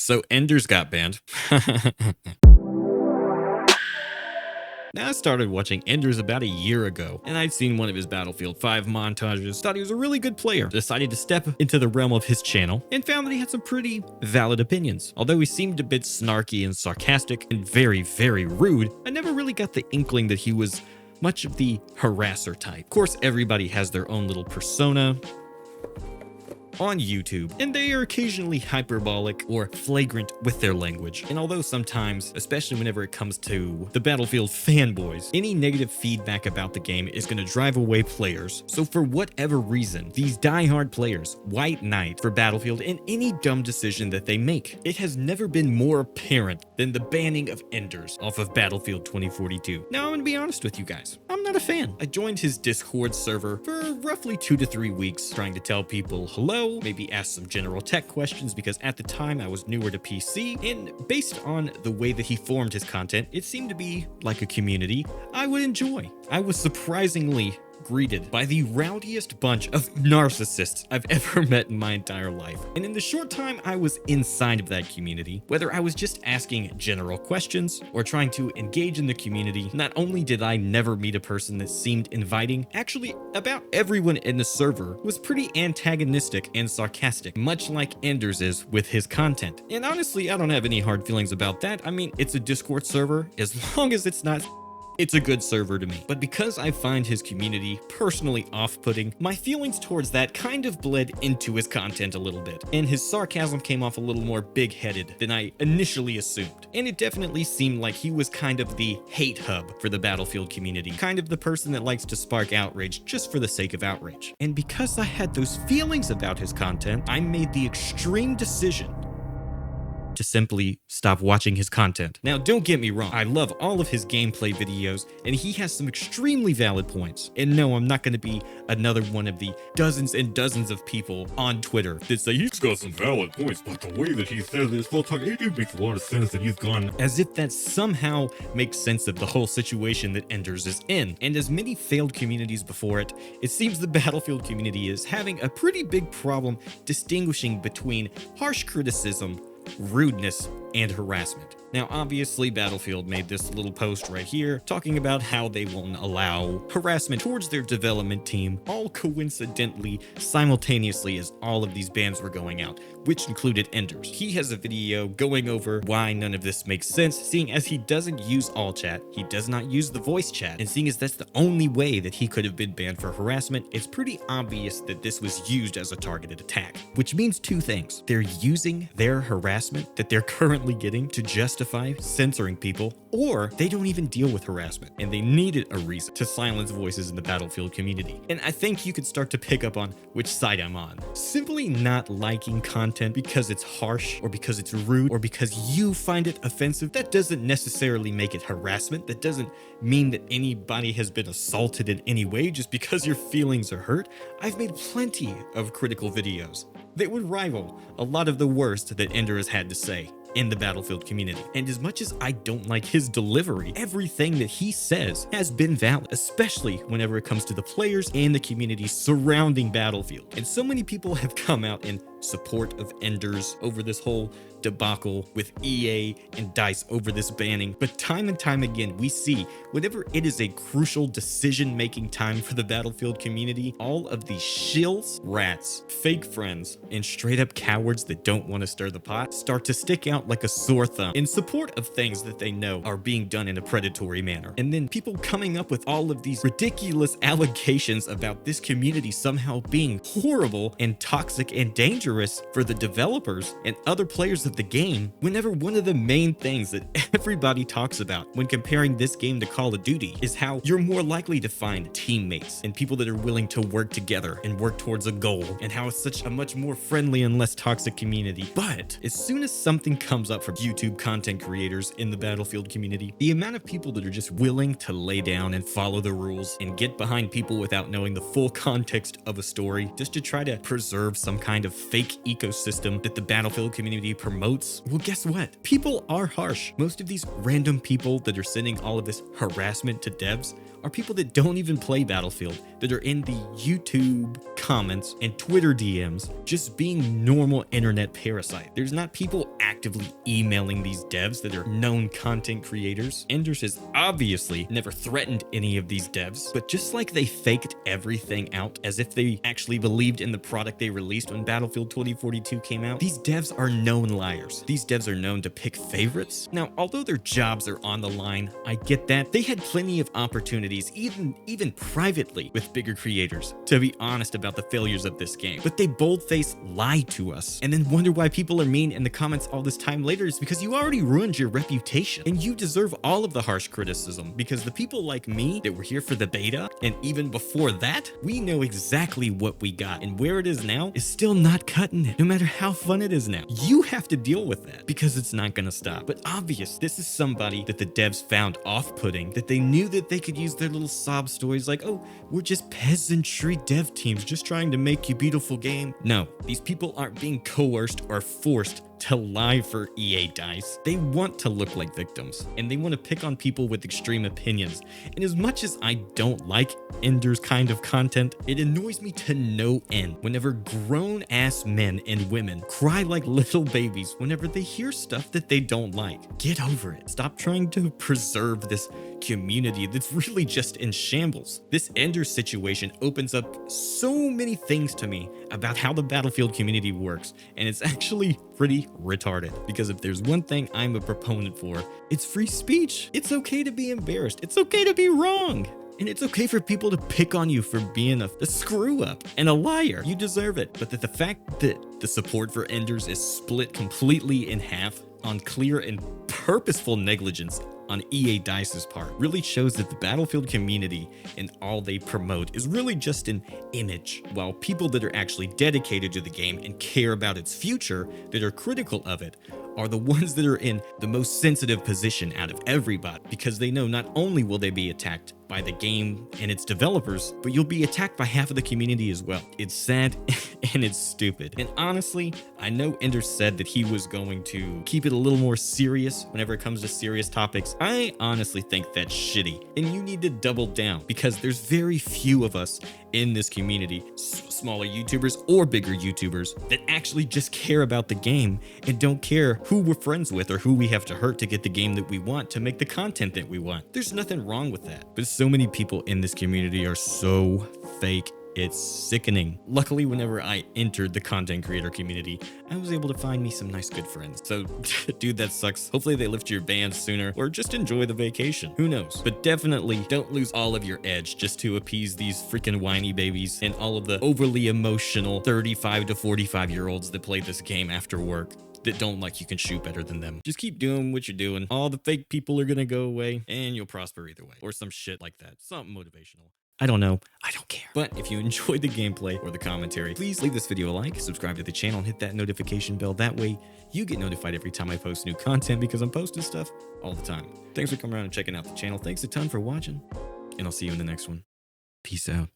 So Enders got banned. Now, I started watching Enders about a year ago, and I'd seen one of his Battlefield 5 montages, thought he was a really good player, decided to step into the realm of his channel, and found that he had some pretty valid opinions. Although he seemed a bit snarky and sarcastic and very, very rude, I never really got the inkling that he was much of the harasser type. Of course, everybody has their own little persona on YouTube, and they are occasionally hyperbolic or flagrant with their language. And although sometimes, especially whenever it comes to the Battlefield fanboys, any negative feedback about the game is going to drive away players. So for whatever reason, these die-hard players white knight for Battlefield in any dumb decision that they make. It has never been more apparent than the banning of Enders off of Battlefield 2042. Now, I'm going to be honest with you guys. I'm not a fan. I joined his Discord server for roughly 2 to 3 weeks, trying to tell people hello, maybe ask some general tech questions, because at the time I was newer to PC, and based on the way that he formed his content, it seemed to be like a community I would enjoy. I was surprisingly greeted by the rowdiest bunch of narcissists I've ever met in my entire life. And in the short time I was inside of that community, whether I was just asking general questions or trying to engage in the community, not only did I never meet a person that seemed inviting, actually about everyone in the server was pretty antagonistic and sarcastic, much like Enders is with his content. And honestly, I don't have any hard feelings about that. I mean, it's a Discord server. As long as it's not, it's a good server to me. But because I find his community personally off-putting, my feelings towards that kind of bled into his content a little bit, and his sarcasm came off a little more big-headed than I initially assumed. And it definitely seemed like he was kind of the hate hub for the Battlefield community, kind of the person that likes to spark outrage just for the sake of outrage. And because I had those feelings about his content, I made the extreme decision to simply stop watching his content. Now, don't get me wrong, I love all of his gameplay videos, and he has some extremely valid points. And no, I'm not going to be another one of the dozens and dozens of people on Twitter that say he's got some valid points, but the way that he says this full talk, it makes a lot of sense that he's gone, as if that somehow makes sense of the whole situation that Enders is in. And as many failed communities before it, it seems the Battlefield community is having a pretty big problem distinguishing between harsh criticism, rudeness, and harassment. Now, obviously, Battlefield made this little post right here talking about how they won't allow harassment towards their development team, all coincidentally, simultaneously as all of these bans were going out, which included Enders. He has a video going over why none of this makes sense, seeing as he doesn't use all chat, he does not use the voice chat, and seeing as that's the only way that he could have been banned for harassment, it's pretty obvious that this was used as a targeted attack. Which means two things. They're using their harassment that they're currently getting to justify censoring people, or they don't even deal with harassment and they needed a reason to silence voices in the Battlefield community. And I think you could start to pick up on which side I'm on. Simply not liking content because it's harsh or because it's rude or because you find it offensive, that doesn't necessarily make it harassment. That doesn't mean that anybody has been assaulted in any way just because your feelings are hurt. I've made plenty of critical videos that would rival a lot of the worst that Ender has had to say in the Battlefield community. And as much as I don't like his delivery, everything that he says has been valid, especially whenever it comes to the players and the community surrounding Battlefield. And so many people have come out in support of Enders over this whole debacle with EA and DICE over this banning, but time and time again we see whenever it is a crucial decision-making time for the Battlefield community, all of these shills, rats, fake friends, and straight-up cowards that don't want to stir the pot start to stick out like a sore thumb in support of things that they know are being done in a predatory manner. And then people coming up with all of these ridiculous allegations about this community somehow being horrible and toxic and dangerous for the developers and other players of the game, whenever one of the main things that everybody talks about when comparing this game to Call of Duty is how you're more likely to find teammates and people that are willing to work together and work towards a goal, and how it's such a much more friendly and less toxic community. But as soon as something comes up from YouTube content creators in the Battlefield community, the amount of people that are just willing to lay down and follow the rules and get behind people without knowing the full context of a story just to try to preserve some kind of fake ecosystem that the Battlefield community promotes, well, guess what? People are harsh. Most of these random people that are sending all of this harassment to devs are people that don't even play Battlefield, that are in the YouTube comments and Twitter DMs, just being normal internet parasites. There's not people actively emailing these devs that are known content creators. Enders has obviously never threatened any of these devs, but just like they faked everything out as if they actually believed in the product they released when Battlefield 2042 came out, these devs are known liars. These devs are known to pick favorites. Now, although their jobs are on the line, I get that. They had plenty of opportunities, even privately with bigger creators, to be honest about the failures of this game. But they bold-faced lie to us and then wonder why people are mean in the comments all this time later is because you already ruined your reputation and you deserve all of the harsh criticism, because the people like me that were here for the beta and even before that, we know exactly what we got, and where it is now is still not cutting it, no matter how fun it is now. You have to deal with that because it's not gonna stop. But obvious, this is somebody that the devs found off-putting, that they knew that they could use their little sob stories like, oh, we're just peasantry dev teams just trying to make you a beautiful game. No, these people aren't being coerced or forced to lie for EA DICE. They want to look like victims, and they want to pick on people with extreme opinions. And as much as I don't like Ender's kind of content, it annoys me to no end whenever grown-ass men and women cry like little babies whenever they hear stuff that they don't like. Get over it. Stop trying to preserve this community that's really just in shambles. This Ender situation opens up so many things to me about how the Battlefield community works, and it's actually pretty retarded, because if there's one thing I'm a proponent for, it's free speech. It's okay to be embarrassed. It's okay to be wrong. And it's okay for people to pick on you for being a screw up and a liar. You deserve it. But the fact that the support for Enders is split completely in half on clear and purposeful negligence on EA DICE's part really shows that the Battlefield community and all they promote is really just an image, while people that are actually dedicated to the game and care about its future, that are critical of it, are the ones that are in the most sensitive position out of everybody, because they know not only will they be attacked by the game and its developers, but you'll be attacked by half of the community as well. It's sad and it's stupid. And honestly, I know Ender said that he was going to keep it a little more serious whenever it comes to serious topics. I honestly think that's shitty, and you need to double down, because there's very few of us in this community, smaller YouTubers or bigger YouTubers, that actually just care about the game and don't care who we're friends with or who we have to hurt to get the game that we want, to make the content that we want. There's nothing wrong with that. But so many people in this community are so fake. It's sickening. Luckily, whenever I entered the content creator community, I was able to find me some nice good friends. So, dude, that sucks. Hopefully they lift your ban sooner, or just enjoy the vacation. Who knows? But definitely don't lose all of your edge just to appease these freaking whiny babies and all of the overly emotional 35 to 45-year-olds that play this game after work, that don't like you can shoot better than them. Just keep doing what you're doing. All the fake people are gonna go away, and you'll prosper either way. Or some shit like that. Something motivational. I don't know. I don't care. But if you enjoyed the gameplay or the commentary, please leave this video a like, subscribe to the channel, and hit that notification bell. That way, you get notified every time I post new content, because I'm posting stuff all the time. Thanks for coming around and checking out the channel. Thanks a ton for watching, and I'll see you in the next one. Peace out.